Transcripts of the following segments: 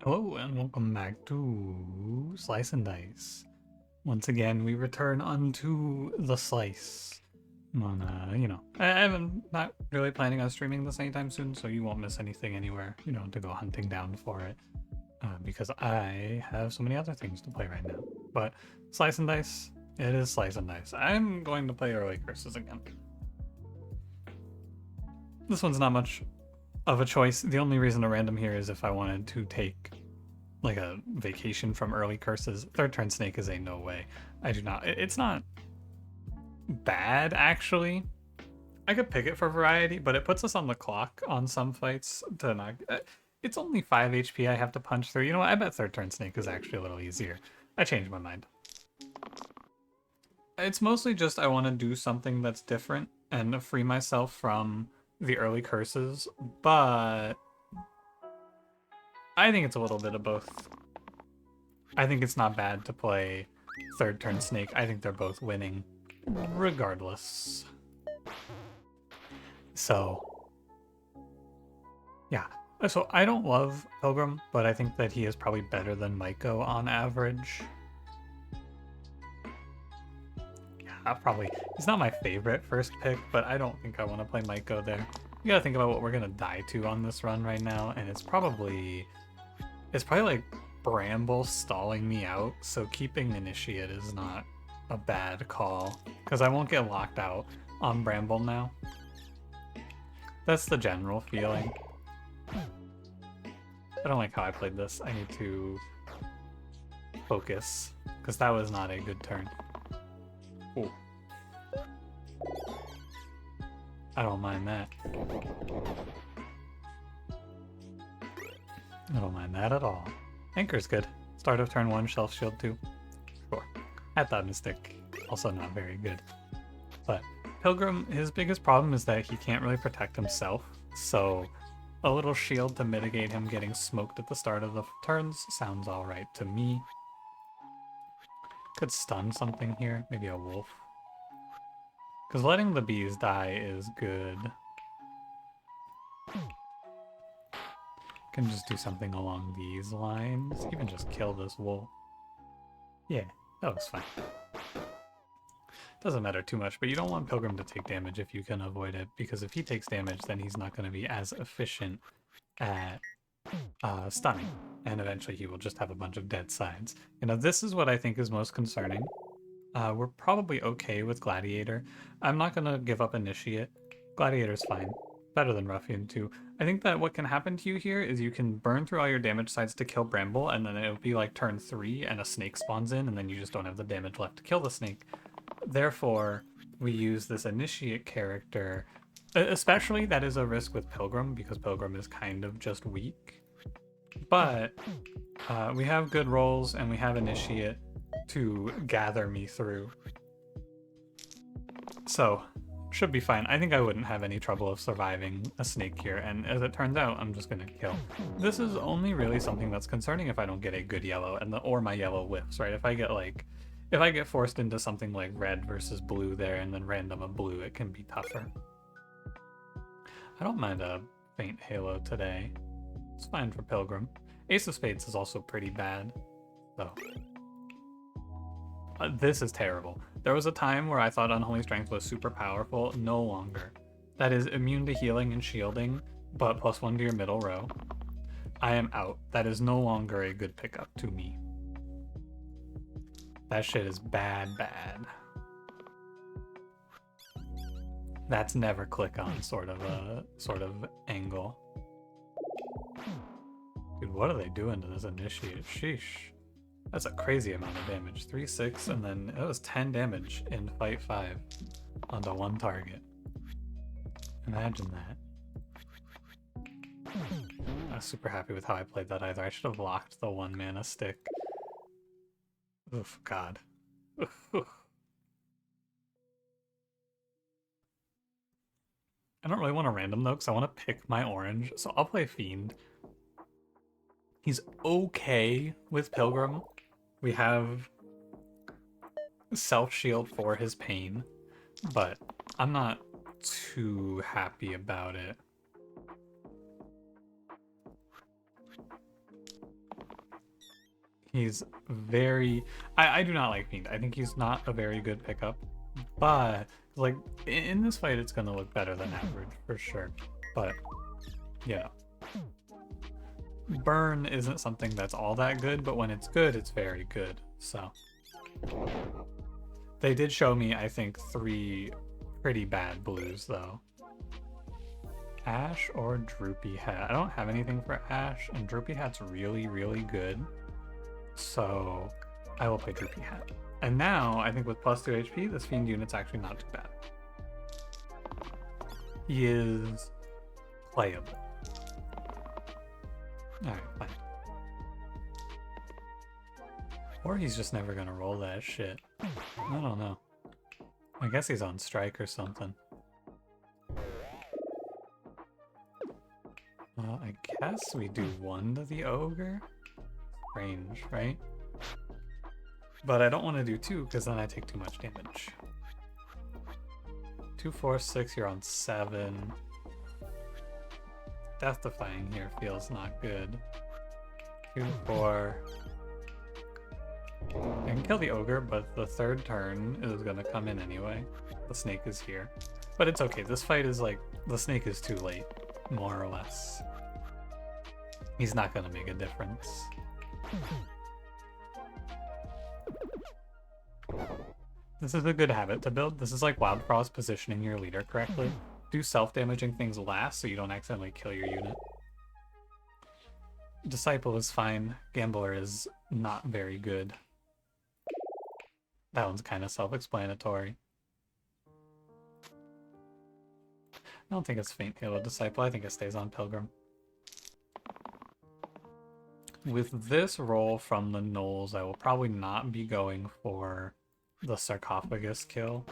Hello and welcome back to Slice and Dice. Once again, we return unto the slice. I'm not really planning on streaming this anytime soon, so you won't miss anything anywhere. You don't have to go hunting down for it, because I have so many other things to play right now. But Slice and Dice, it is Slice and Dice. I'm going to play Early Curses again. This one's not much of a choice. The only reason to random here is if I wanted to take like a vacation from Early Curses. Third turn Snake is a no way. I do not. It's not bad, actually. I could pick it for variety, but it puts us on the clock on some fights to not. It's only 5 HP I have to punch through. You know what? I bet third turn Snake is actually a little easier. I changed my mind. It's mostly just I want to do something that's different and free myself from the early curses, but I think it's a little bit of both. I think it's not bad to play third turn Snake. I think they're both winning regardless. So, yeah. So I don't love Pilgrim, but I think that he is probably better than Maiko on average. Yeah, probably. He's not my favorite first pick, but I don't think I want to play Maiko there. You gotta think about what we're gonna die to on this run right now, and it's probably like Bramble stalling me out, so keeping Initiate is not a bad call, because I won't get locked out on Bramble now. That's the general feeling. I don't like how I played this. I need to focus, because that was not a good turn. Ooh. I don't mind that. I don't mind that at all. Anchor's good. Start of turn 1, Shelf Shield 2. Sure. I thought Mystic, also not very good. But Pilgrim, his biggest problem is that he can't really protect himself, so a little shield to mitigate him getting smoked at the start of the turns sounds alright to me. Could stun something here, maybe a wolf. Because letting the bees die is good. Can just do something along these lines. Even just kill this wolf. Yeah, that was fine. Doesn't matter too much, but you don't want Pilgrim to take damage if you can avoid it, because if he takes damage, then he's not going to be as efficient at stunning, and eventually he will just have a bunch of dead sides. You know, this is what I think is most concerning. We're probably okay with Gladiator. I'm not going to give up Initiate. Gladiator's fine. Better than Ruffian too. I think that what can happen to you here is you can burn through all your damage sides to kill Bramble, and then it'll be like turn 3 and a snake spawns in, and then you just don't have the damage left to kill the snake. Therefore, we use this Initiate character. Especially that is a risk with Pilgrim, because Pilgrim is kind of just weak. But we have good rolls and we have Initiate to gather me through. So, should be fine. I think I wouldn't have any trouble of surviving a snake here, and as it turns out, I'm just gonna kill. This is only really something that's concerning if I don't get a good yellow, or my yellow whiffs, right? If I get forced into something like red versus blue there, and then random a blue, it can be tougher. I don't mind a faint halo today. It's fine for Pilgrim. Ace of Spades is also pretty bad, though. This is terrible. There was a time where I thought Unholy Strength was super powerful. No longer. That is immune to healing and shielding, but +1 to your middle row. I am out. That is no longer a good pickup to me. That shit is bad. That's never click on sort of angle. Dude, what are they doing to this Initiate? Sheesh. That's a crazy amount of damage. 3, 6, and then it was 10 damage in fight 5 onto one target. Imagine that. I was super happy with how I played that either. I should have locked the 1 mana stick. Oof, God. I don't really want to random though, because I want to pick my orange, so I'll play Fiend. He's okay with Pilgrim. We have self-shield for his pain, but I'm not too happy about it. He's very... I do not like Fiend. I think he's not a very good pickup. But, like, in this fight, it's going to look better than average, for sure. But, yeah. Burn isn't something that's all that good, but when it's good, it's very good. So, they did show me, I think, 3 pretty bad blues, though. Ash or Droopy Hat? I don't have anything for Ash, and Droopy Hat's really, really good. So I will play Droopy Hat. And now, I think with plus 2 HP, this Fiend unit's actually not too bad. He is playable. Alright, fine. Or he's just never gonna roll that shit. I don't know. I guess he's on strike or something. I guess we do 1 to the Ogre. Range, right? But I don't want to do 2 because then I take too much damage. 2, 4, 6, you're on 7. Death Defying here feels not good. 2, 4. I can kill the Ogre, but the 3rd turn is going to come in anyway. The snake is here. But it's okay, this fight is like, the snake is too late, more or less. He's not going to make a difference. This is a good habit to build. This is like Wild Frost positioning your leader correctly. Do self-damaging things last so you don't accidentally kill your unit. Disciple is fine. Gambler is not very good. That one's kind of self-explanatory. I don't think it's Faint Halo Disciple. I think it stays on Pilgrim. With this roll from the Knolls, I will probably not be going for the Sarcophagus kill.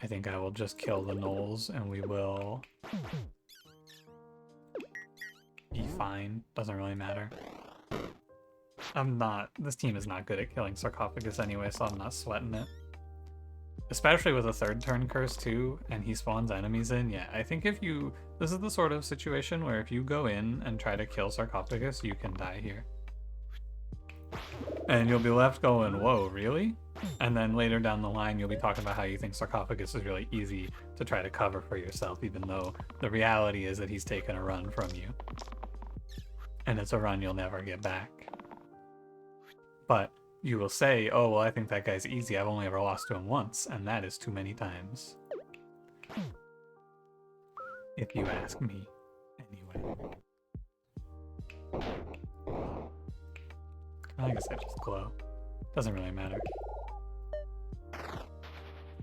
I think I will just kill the Knolls and we will be fine. Doesn't really matter. This team is not good at killing Sarcophagus anyway, so I'm not sweating it. Especially with a 3rd turn curse too, and he spawns enemies in. Yeah, I think this is the sort of situation where if you go in and try to kill Sarcophagus, you can die here. And you'll be left going, whoa, really? And then later down the line, you'll be talking about how you think Sarcophagus is really easy to try to cover for yourself, even though the reality is that he's taken a run from you. And it's a run you'll never get back. But you will say, oh, well, I think that guy's easy. I've only ever lost to him once, and that is too many times. If you ask me, anyway. I guess I just glow. Doesn't really matter.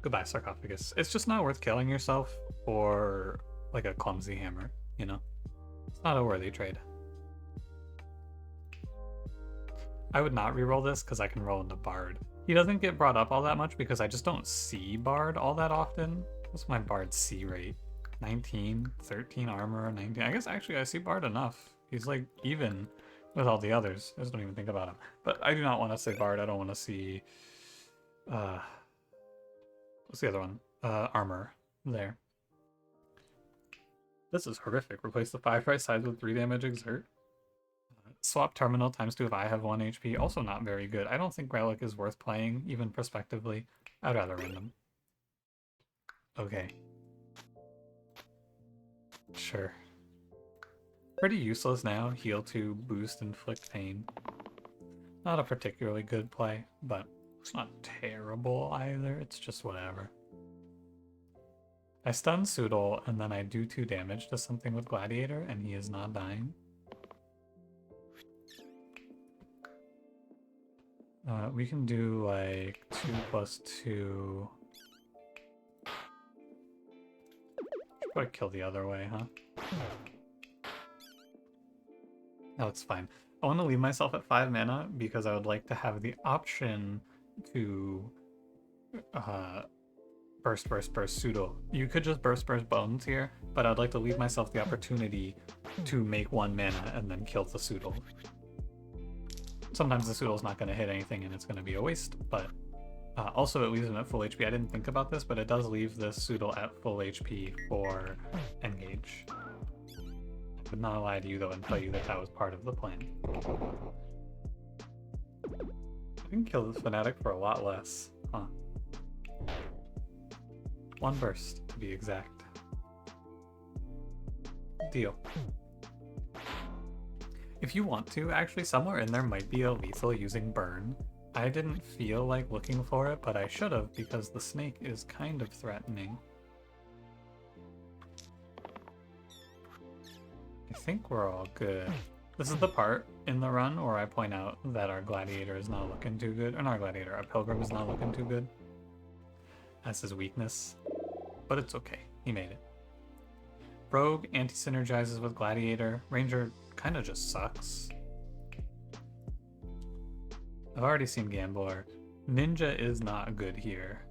Goodbye, Sarcophagus. It's just not worth killing yourself for, like, a clumsy hammer, you know? It's not a worthy trade. I would not reroll this because I can roll into Bard. He doesn't get brought up all that much because I just don't see Bard all that often. What's my Bard C rate? 19, 13 armor, 19. I guess actually I see Bard enough. He's like even with all the others. I just don't even think about him. But I do not want to say Bard. I don't want to see... what's the other one? Armor. There. This is horrific. Replace the 5 right sides with 3 damage exert. Swap Terminal ×2 if I have 1 HP. Also not very good. I don't think Relic is worth playing, even prospectively. I'd rather random. Okay. Sure. Pretty useless now. Heal 2, boost, inflict pain. Not a particularly good play, but it's not terrible either. It's just whatever. I stun Soodle, and then I do 2 damage to something with Gladiator, and he is not dying. We can do like 2 + 2. Should probably kill the other way, huh? That looks fine. I want to leave myself at 5 mana because I would like to have the option to burst Pseudo. You could just burst Bones here, but I'd like to leave myself the opportunity to make 1 mana and then kill the Pseudo. Sometimes the Pseudo's not going to hit anything and it's going to be a waste, but also it leaves him at full HP. I didn't think about this, but it does leave this Pseudo at full HP for Engage. Would not lie to you though and tell you that that was part of the plan. I can kill this fanatic for a lot less, huh? 1 burst, to be exact. Deal. If you want to, actually somewhere in there might be a lethal using burn. I didn't feel like looking for it, but I should have because the snake is kind of threatening. I think we're all good. This is the part in the run where I point out that our gladiator is not looking too good. Or not our gladiator, our pilgrim is not looking too good. That's his weakness. But it's okay, he made it. Rogue anti-synergizes with gladiator. Ranger kind of just sucks. I've already seen Gambler. Ninja is not good here.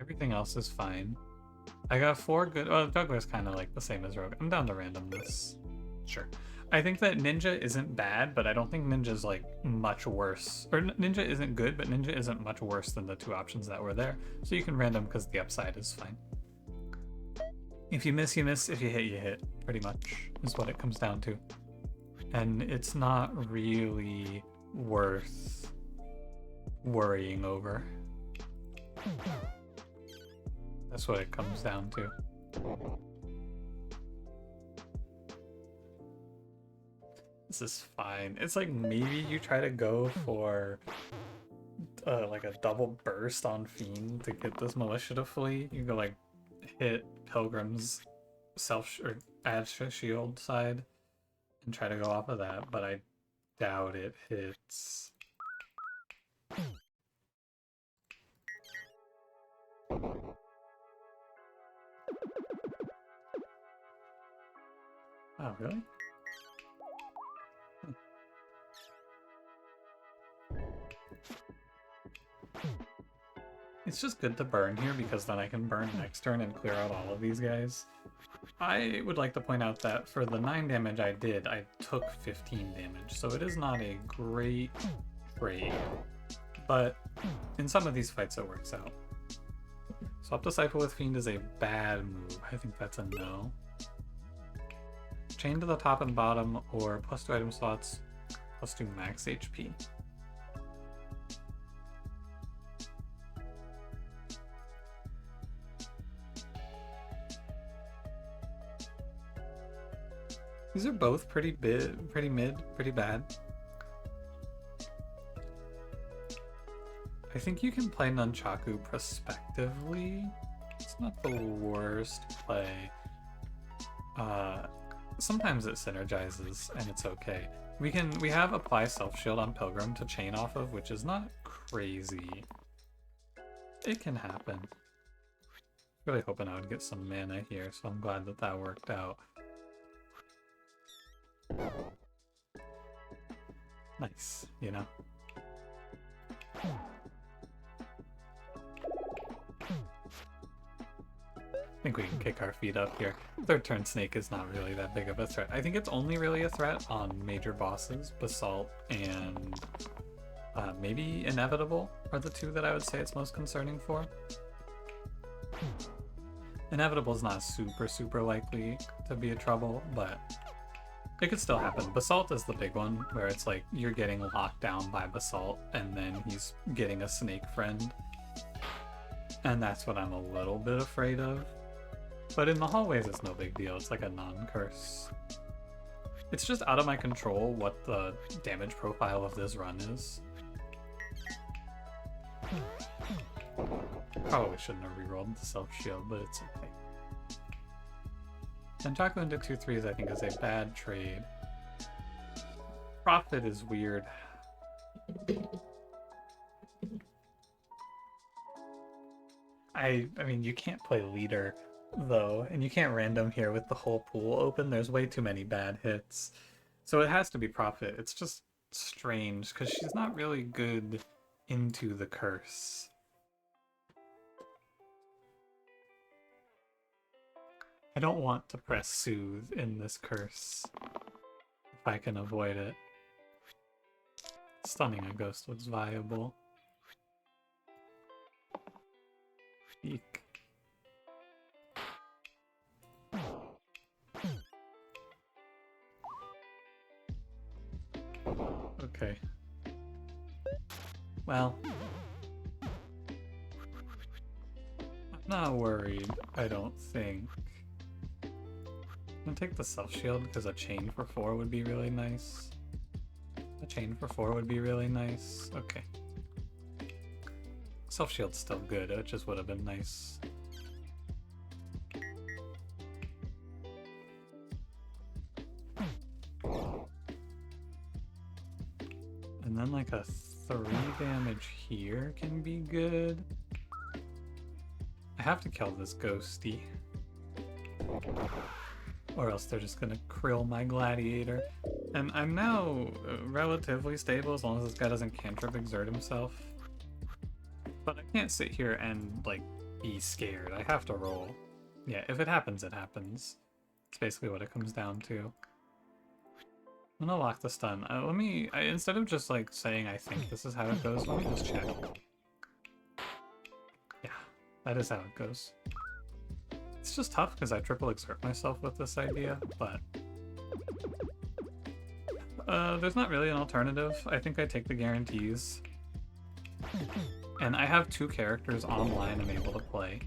Everything else is fine. I got 4 good... Oh, Juggler's kind of like the same as Rogue. I'm down to randomness. Sure. I think that Ninja isn't bad, but I don't think Ninja's like much worse. Or Ninja isn't good, but Ninja isn't much worse than the 2 options that were there. So you can random because the upside is fine. If you miss, you miss. If you hit, you hit. Pretty much is what it comes down to. And it's not really worth worrying over. That's what it comes down to. This is fine. It's like maybe you try to go for like a double burst on Fiend to get this militia to flee. You go like hit Pilgrim's or add shield side and try to go off of that, but I doubt it hits. Oh, really? It's just good to burn here because then I can burn next turn and clear out all of these guys. I would like to point out that for the 9 damage I did, I took 15 damage, so it is not a great trade, but in some of these fights it works out. Swap to Cypher with Fiend is a bad move. I think that's a no. Chain to the top and bottom, or +2 item slots, +2 max HP. These are both pretty mid, pretty bad. I think you can play Nunchaku prospectively. It's not the worst play. Sometimes it synergizes and it's okay. We have apply self shield on Pilgrim to chain off of, which is not crazy. It can happen. Really hoping I would get some mana here, so I'm glad that that worked out. Nice, you know? I think we can kick our feet up here. 3rd turn Snake is not really that big of a threat. I think it's only really a threat on major bosses. Basalt and maybe Inevitable are the 2 that I would say it's most concerning for. Inevitable is not super likely to be a trouble, but it could still happen. Basalt is the big one, where it's like you're getting locked down by Basalt, and then he's getting a snake friend. And that's what I'm a little bit afraid of. But in the hallways, it's no big deal. It's like a non-curse. It's just out of my control what the damage profile of this run is. Probably shouldn't have rerolled the self-shield, but it's okay. Nunchaku into 2/3s I think is a bad trade. Profit is weird. I mean, you can't play leader, though, and you can't random here with the whole pool open. There's way too many bad hits. So it has to be Profit. It's just strange, because she's not really good into the curse. I don't want to press Soothe in this curse, if I can avoid it. Stunning a ghost looks viable. Eek. Okay. Well, I'm not worried, I don't think. I'm gonna take the self-shield because a chain for 4 would be really nice. A chain for 4 would be really nice. Okay. Self-shield's still good, it just would have been nice. And then like a 3 damage here can be good. I have to kill this ghosty. Or else they're just gonna krill my gladiator. And I'm now relatively stable as long as this guy doesn't cantrip exert himself. But I can't sit here and like be scared. I have to roll. Yeah, if it happens, it happens. It's basically what it comes down to. I'm gonna lock the stun. Instead of just like saying I think this is how it goes, let me just check. Yeah, that is how it goes. It's just tough because I triple exert myself with this idea, but there's not really an alternative. I think I take the guarantees. And I have 2 characters online I'm able to play.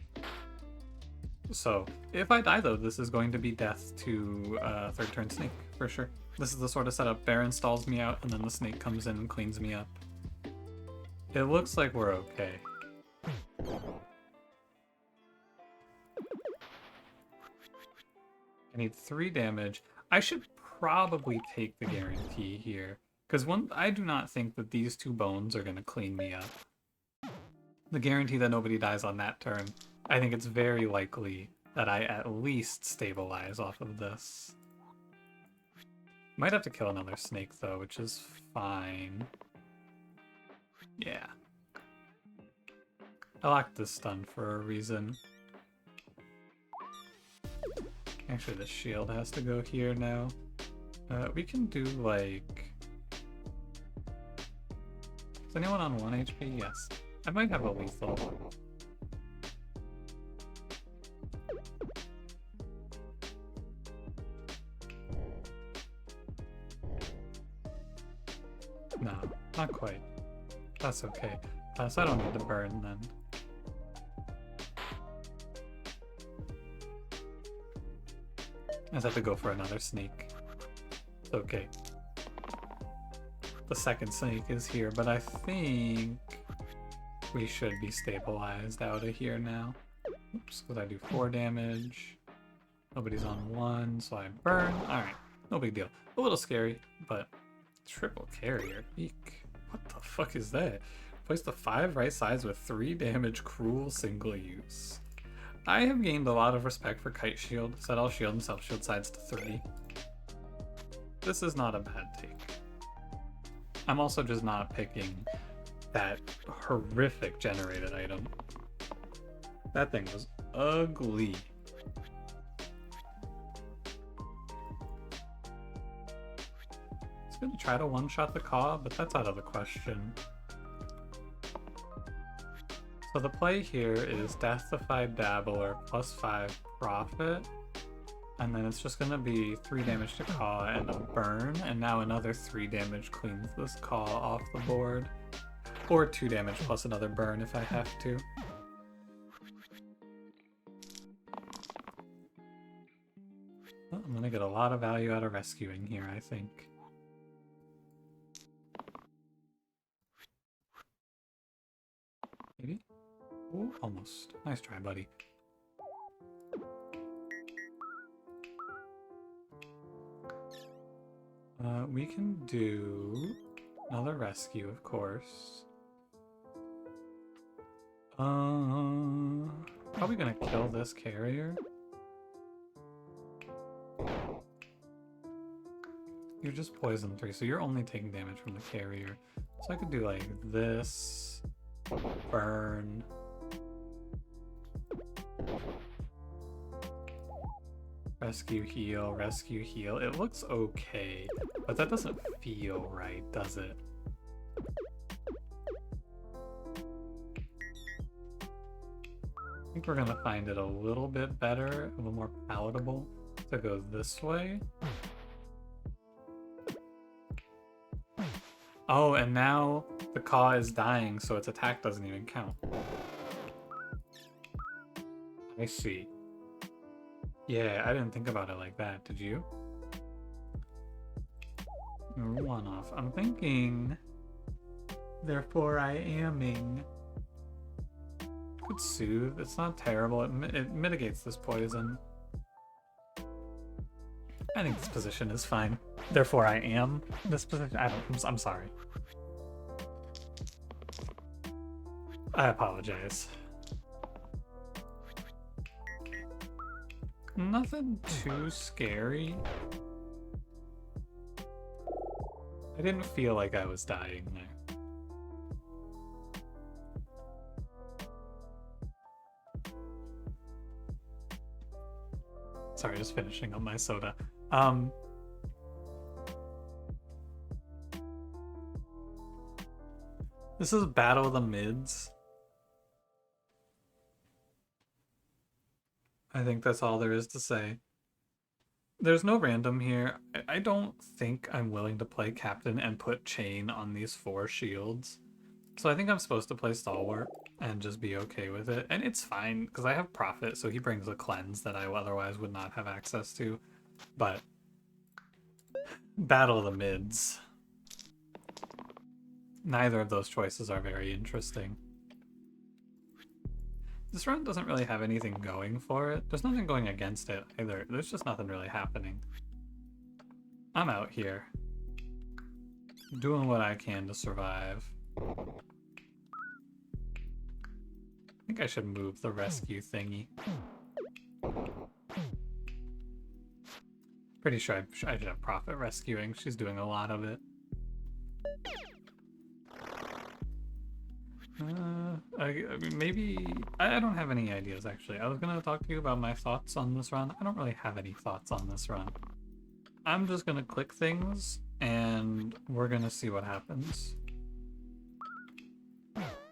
So, if I die though, this is going to be death to 3rd turn snake, for sure. This is the sort of setup Baron stalls me out and then the snake comes in and cleans me up. It looks like we're okay. I need 3 damage. I should probably take the guarantee here. Because I do not think that these 2 bones are going to clean me up. The guarantee that nobody dies on that turn, I think it's very likely that I at least stabilize off of this. Might have to kill another snake though, which is fine. Yeah. I locked this stun for a reason. Actually, the shield has to go here now. We can do like... Is anyone on 1 HP? Yes. I might have a lethal. No, not quite. That's okay. So I don't need to burn then. I just have to go for another snake. It's okay. The second snake is here, but I think we should be stabilized out of here now. Oops, because I do 4 damage. Nobody's on 1, so I burn. Alright, no big deal. A little scary, but triple carrier. Eek. What the fuck is that? Place the 5 right sides with 3 damage, cruel single use. I have gained a lot of respect for Kite Shield. Set all shield and self-shield sides to 3. This is not a bad take. I'm also just not picking that horrific generated item. That thing was ugly. I was gonna try to one-shot the Caw, but that's out of the question. So the play here is Deathified Dabbler plus 5 profit, and then it's just gonna be 3 damage to Caw and a burn, and now another 3 damage cleans this Caw off the board. Or 2 damage plus another burn if I have to. Well, I'm gonna get a lot of value out of rescuing here, I think. Maybe? Ooh, almost. Nice try, buddy. We can do another rescue, of course. Probably gonna kill this carrier. You're just poison 3, so you're only taking damage from the carrier. So I could do like this, burn. Rescue, heal, rescue, heal. It looks okay, but that doesn't feel right, does it? I think we're gonna find it a little bit better, a little more palatable to go this way. Oh, and now the Caw is dying, so its attack doesn't even count. I see. Yeah, I didn't think about it like that. Did you? One off. I'm thinking. Therefore, I aming. Could soothe. It's not terrible. It mitigates this poison. I think this position is fine. Therefore, I am this position. I'm sorry. I apologize. Nothing too scary. I didn't feel like I was dying there. Sorry, just finishing up my soda. This is Battle of the Mids. I think that's all there is to say. There's no random here. I don't think I'm willing to play Captain and put Chain on these 4 shields. So I think I'm supposed to play Stalwart and just be okay with it. And it's fine, because I have Prophet, so he brings a cleanse that I otherwise would not have access to. But Battle of the Mids. Neither of those choices are very interesting. This run doesn't really have anything going for it. There's nothing going against it either. There's just nothing really happening. I'm out here. Doing what I can to survive. I think I should move the rescue thingy. Pretty sure I should have Prophet rescuing. She's doing a lot of it. I mean, maybe... I don't have any ideas, actually. I was going to talk to you about my thoughts on this run. I don't really have any thoughts on this run. I'm just going to click things, and we're going to see what happens.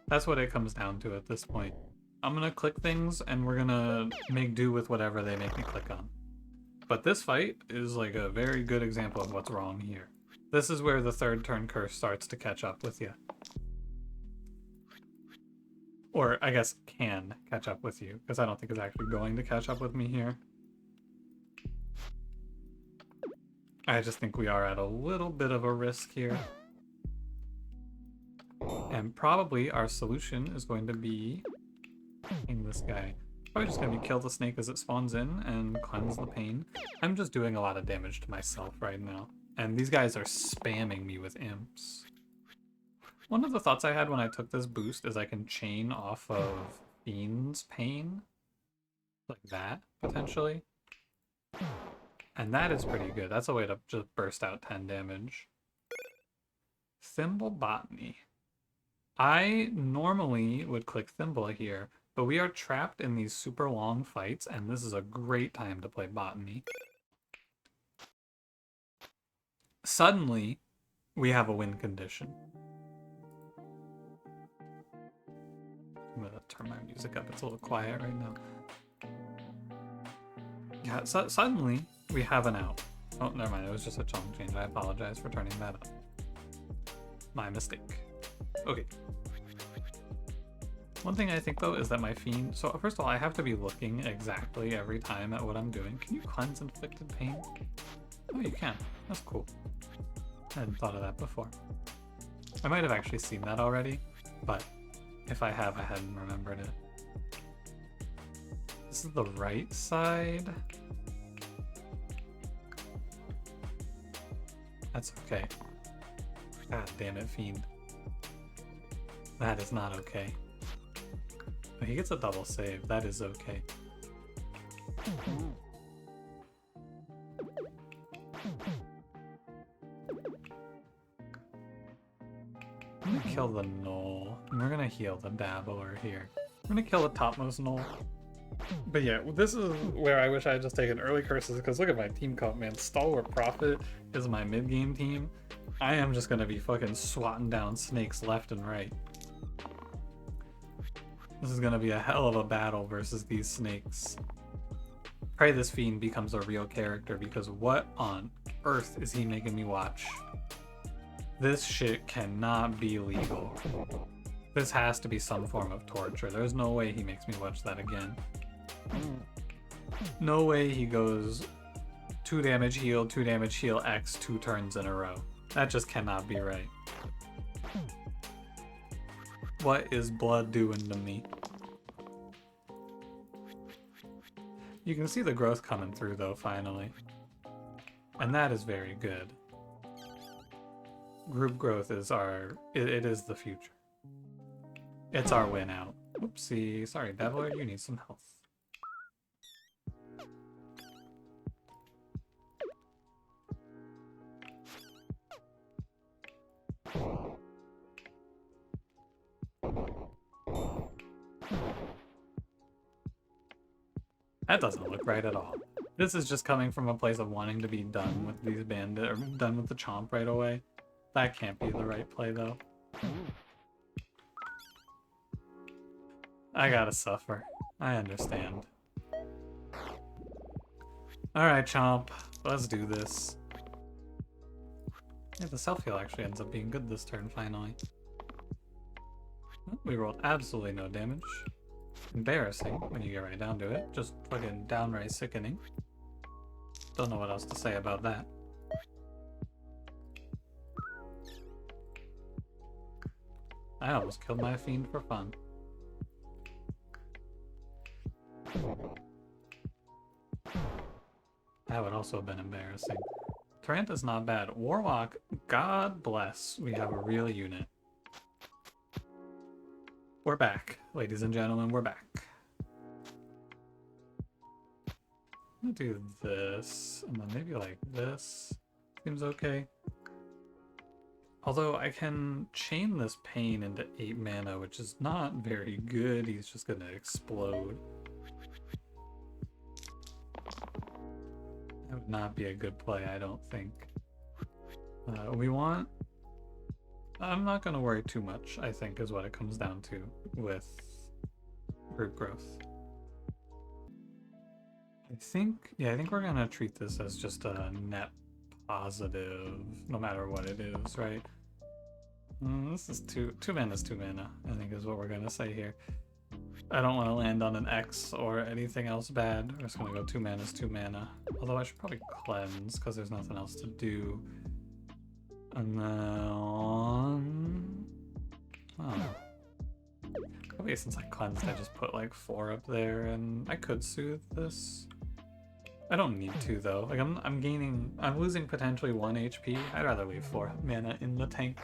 That's what it comes down to at this point. I'm going to click things, and we're going to make do with whatever they make me click on. But this fight is like a very good example of what's wrong here. This is where the 3rd turn curse starts to catch up with you. Or, I guess, can catch up with you, because I don't think it's actually going to catch up with me here. I just think we are at a little bit of a risk here. And probably our solution is going to be killing this guy. Probably just going to be kill the snake as it spawns in and cleanse the pain. I'm just doing a lot of damage to myself right now. And these guys are spamming me with imps. One of the thoughts I had when I took this boost is I can chain off of Fiend's pain. Like that, potentially. And that is pretty good. That's a way to just burst out 10 damage. Thimble Botany. I normally would click Thimble here, but we are trapped in these super long fights, and this is a great time to play Botany. Suddenly, we have a win condition. I'm gonna turn my music up, it's a little quiet right now. Yeah, suddenly we have an out. Oh, never mind, it was just a chunk change. I apologize for turning that up. My mistake. Okay. One thing I think though is that my Fiend... So first of all, I have to be looking exactly every time at what I'm doing. Can you cleanse inflicted pain? Oh, you can. That's cool. I hadn't thought of that before. I might have actually seen that already, but if I have, I hadn't remembered it. This is the right side. That's okay. God damn it, Fiend. That is not okay. Oh, he gets a double save. That is okay. I'm gonna kill the Knoll, and we're gonna heal the Dabbler here. I'm gonna kill the topmost Knoll. But yeah, this is where I wish I had just taken early curses, because look at my team comp, man. Stalwart Prophet is my mid-game team. I am just gonna be fucking swatting down snakes left and right. This is gonna be a hell of a battle versus these snakes. Pray this Fiend becomes a real character, because what on earth is he making me watch? This shit cannot be legal. This has to be some form of torture. There's no way he makes me watch that again. No way he goes 2 damage heal, 2 damage heal X 2 turns in a row. That just cannot be right. What is blood doing to me? You can see the growth coming through though, finally. And that is very good. Group growth is it is the future. It's our win out. Oopsie, sorry Devler, you need some health. That doesn't look right at all. This is just coming from a place of wanting to be done with these bandits, or done with the chomp right away. That can't be the right play though. I gotta suffer. I understand. Alright, chomp. Let's do this. Yeah, the self-heal actually ends up being good this turn, finally. We rolled absolutely no damage. Embarrassing when you get right down to it. Just fucking downright sickening. Don't know what else to say about that. I almost killed my fiend for fun. That would also have been embarrassing. Taranta's not bad. Warlock, God bless, we have a real unit. We're back, ladies and gentlemen, we're back. I'm gonna do this, and then maybe like this. Seems okay. Although I can chain this pain into 8 mana, which is not very good. He's just gonna explode. That would not be a good play, I don't think. We want... I'm not gonna worry too much, I think, is what it comes down to with group growth. I think we're gonna treat this as just a net positive, no matter what it is, right? This is two mana is 2 mana, I think is what we're gonna say here. I don't want to land on an X or anything else bad. We're just gonna go 2 mana is 2 mana. Although I should probably cleanse, because there's nothing else to do. And then... oh. Probably since I cleansed, I just put like 4 up there, and I could soothe this. I don't need to though. Like I'm losing potentially 1 HP. I'd rather leave 4 mana in the tank.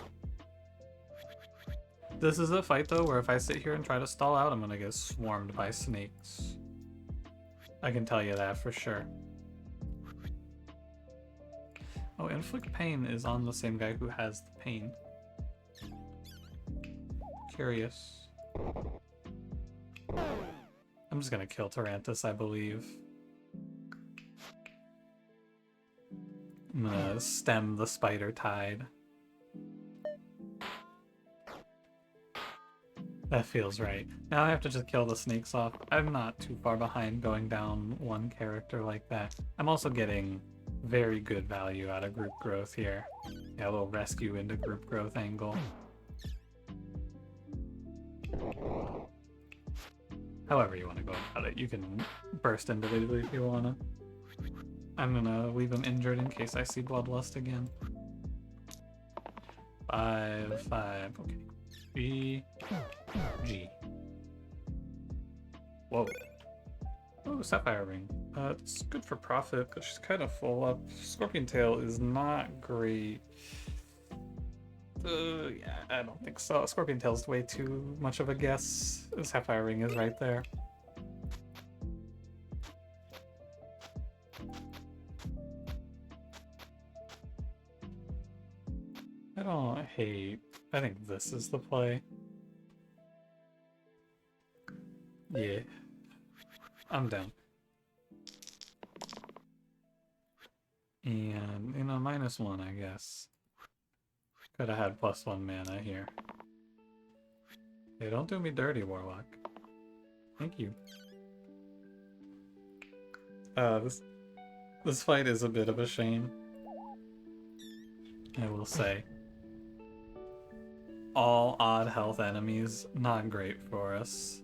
This is a fight though where if I sit here and try to stall out, I'm gonna get swarmed by snakes. I can tell you that for sure. Oh, inflict pain is on the same guy who has the pain. Curious. I'm just gonna kill Tarantus, I believe. I'm gonna stem the spider tide. That feels right. Now I have to just kill the snakes off. I'm not too far behind going down 1 character like that. I'm also getting very good value out of group growth here. Yeah, a little rescue into group growth angle. However you want to go about it. You can burst individually if you want to. I'm gonna leave him injured in case I see Bloodlust again. 5, okay. B, G. Whoa. Oh, Sapphire Ring. It's good for profit, but she's kind of full up. Scorpion Tail is not great. Yeah, I don't think so. Scorpion Tail's way too much of a guess. Sapphire Ring is right there. I don't hate... I think this is the play. Yeah. I'm down. And, you know, -1, I guess. Could have had +1 mana here. Hey, don't do me dirty, Warlock. Thank you. This fight is a bit of a shame, I will say. all odd health enemies, not great for us.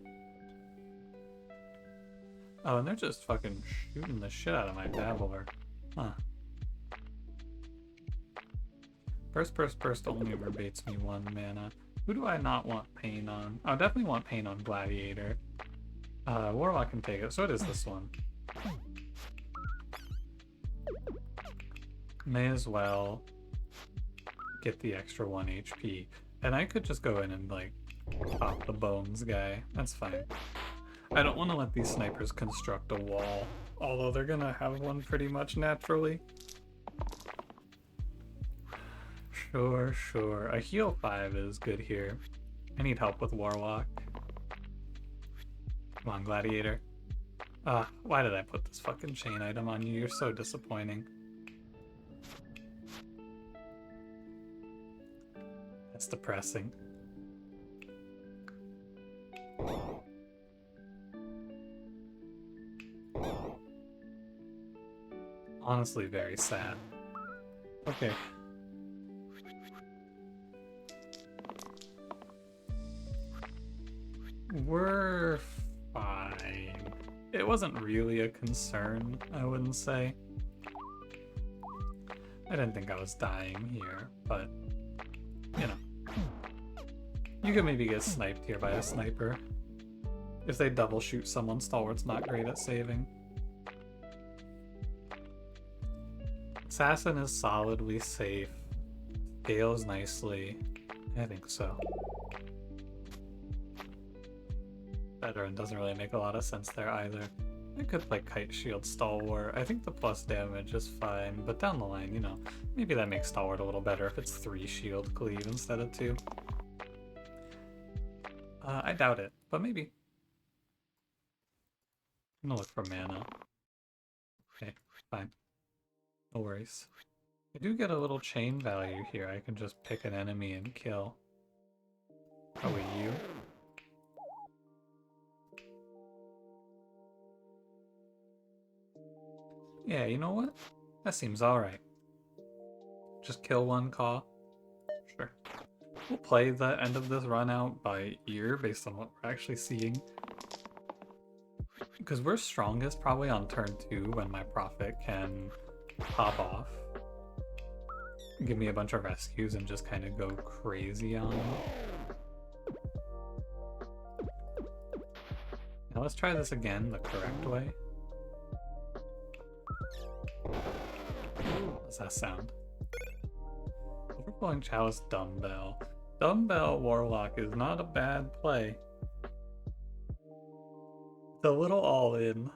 Oh, and they're just fucking shooting the shit out of my dabbler. Huh. Burst only rebates me 1 mana. Who do I not want pain on? I definitely want pain on Gladiator. Warlock can take it, so it is this one. May as well get the extra 1 HP. And I could just go in and, like, pop the bones guy. That's fine. I don't want to let these snipers construct a wall, although they're gonna have one pretty much naturally. Sure. A heal 5 is good here. I need help with Warlock. Come on, Gladiator. Why did I put this fucking chain item on you? You're so disappointing. That's depressing. Honestly, very sad. Okay. We're fine. It wasn't really a concern, I wouldn't say. I didn't think I was dying here, but, you know. You could maybe get sniped here by a sniper. If they double shoot someone, Stalwart's not great at saving. Assassin is solidly safe. Scales nicely. I think so. Veteran doesn't really make a lot of sense there either. I could play Kite Shield Stalwart. I think the plus damage is fine, but down the line, you know, maybe that makes Stalwart a little better if it's 3 shield cleave instead of 2. I doubt it, but maybe. I'm gonna look for mana. Okay, fine. No worries. I do get a little chain value here. I can just pick an enemy and kill. Probably you. Yeah, you know what? That seems alright. Just kill 1 Caw. Sure. We'll play the end of this run out by ear based on what we're actually seeing. Because we're strongest probably on turn 2 when my Prophet can pop off. Give me a bunch of rescues and just kind of go crazy on them. Now let's try this again the correct way. What does that sound? Overflowing Chalice Dumbbell. Dumbbell Warlock is not a bad play. It's a little all in.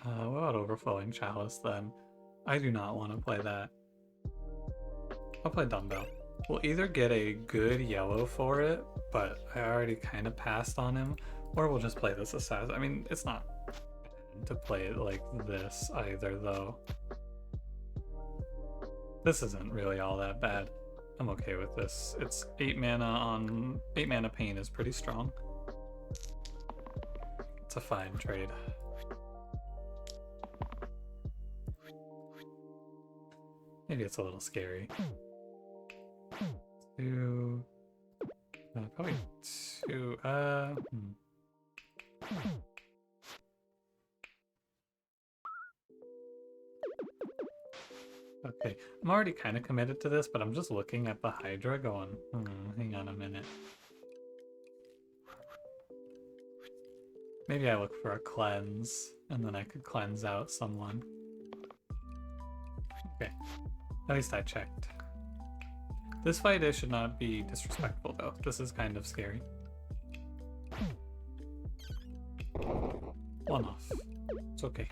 What about Overflowing Chalice then? I do not want to play that. I'll play Dumbbell. We'll either get a good yellow for it, but I already kind of passed on him, or we'll just play this assassin. I mean, it's not bad to play it like this either, though. This isn't really all that bad. I'm okay with this. It's 8 mana on 8 mana pain is pretty strong. It's a fine trade. Maybe it's a little scary. Probably 2. Okay, I'm already kind of committed to this, but I'm just looking at the Hydra going, hang on a minute. Maybe I look for a cleanse, and then I could cleanse out someone. Okay, at least I checked. This fight should not be disrespectful, though. This is kind of scary. 1 off. It's okay.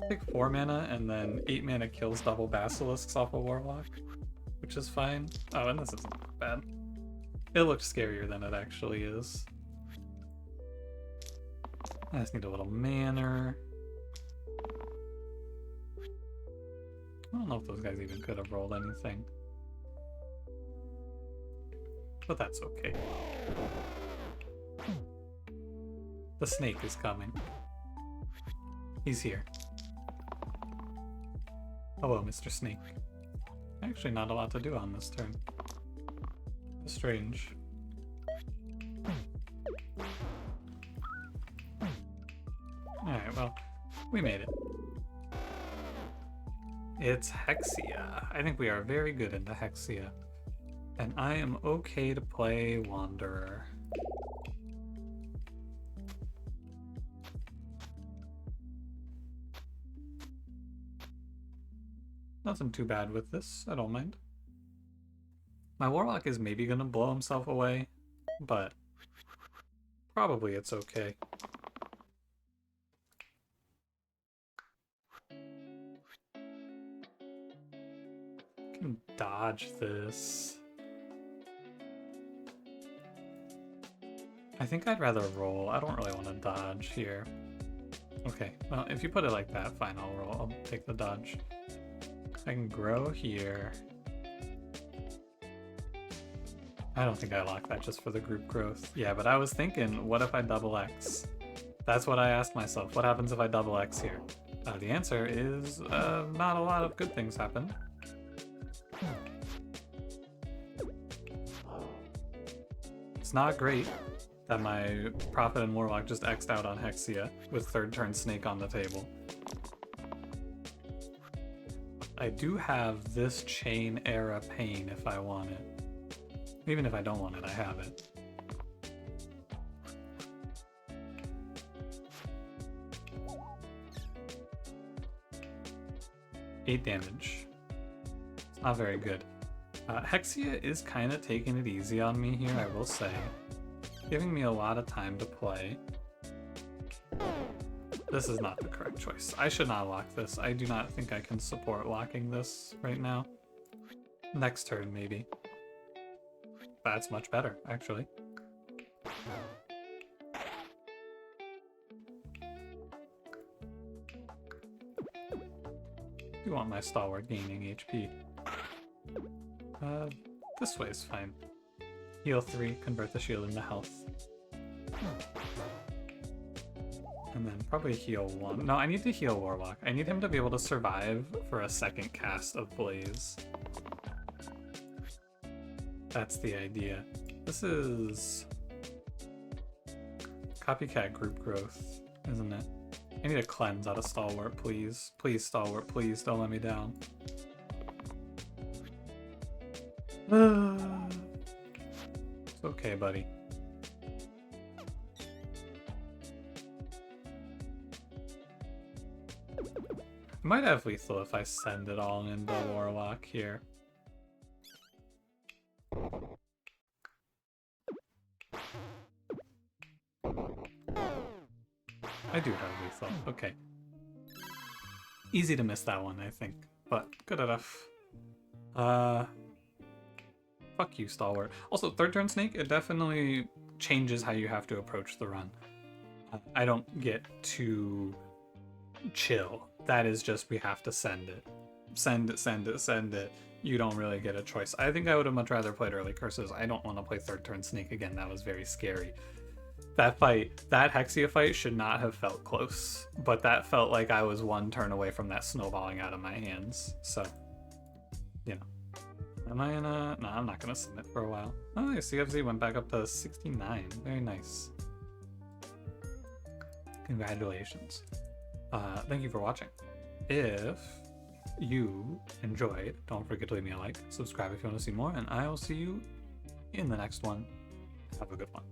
Take 4 mana, and then 8 mana kills double basilisks off a Warlock, which is fine. Oh, and this isn't bad. It looks scarier than it actually is. I just need a little mana. I don't know if those guys even could have rolled anything. but that's okay. The snake is coming. He's here. Hello, Mr. Snake. Actually, not a lot to do on this turn. Strange. Alright, well, we made it. It's Hexia. I think we are very good into Hexia. And I am okay to play Wanderer. Nothing too bad with this, I don't mind. My Warlock is maybe gonna blow himself away, but probably it's okay. Can dodge this. I think I'd rather roll. I don't really want to dodge here. Okay, well, if you put it like that, fine, I'll roll. I'll take the dodge. I can grow here. I don't think I locked that just for the group growth. Yeah, but I was thinking, what if I double X? That's what I asked myself. What happens if I double X here? The answer is not a lot of good things happen. It's not great that my Prophet and Warlock just X'd out on Hexia with third turn Snake on the table. I do have this Chain Era Pain if I want it. Even if I don't want it, I have it. Eight damage. It's not very good. Hexia is kind of taking it easy on me here, I will say. Giving me a lot of time to play. This is not the correct choice. I should not lock this. I do not think I can support locking this right now. Next turn, maybe. That's much better, actually. You want my Stalwart gaining HP. This way is fine. Heal 3, convert the shield into health. And then probably heal 1. No, I need to heal Warlock. I need him to be able to survive for a second cast of Blaze. That's the idea. This is copycat group growth, isn't it? I need a cleanse out of Stalwart, please. Please, Stalwart, please, don't let me down. It's okay, buddy. I might have lethal if I send it all into Warlock here. I do have lethal. Okay. Easy to miss that one, I think, but good enough. Fuck you, Stalwart. Also, third turn Snake, it definitely changes how you have to approach the run. I don't get to chill. That is just, we have to send it. Send it, send it, send it. You don't really get a choice. I think I would have much rather played early curses. I don't want to play third turn Snake again. That was very scary. That fight, that Hexia fight should not have felt close, but that felt like I was one turn away from that snowballing out of my hands. So, you know. Am I gonna... No, I'm not gonna submit for a while. Oh, yeah, CFZ went back up to 69. Very nice. Congratulations. Thank you for watching. If you enjoyed, don't forget to leave me a like, subscribe if you want to see more, and I will see you in the next one. Have a good one.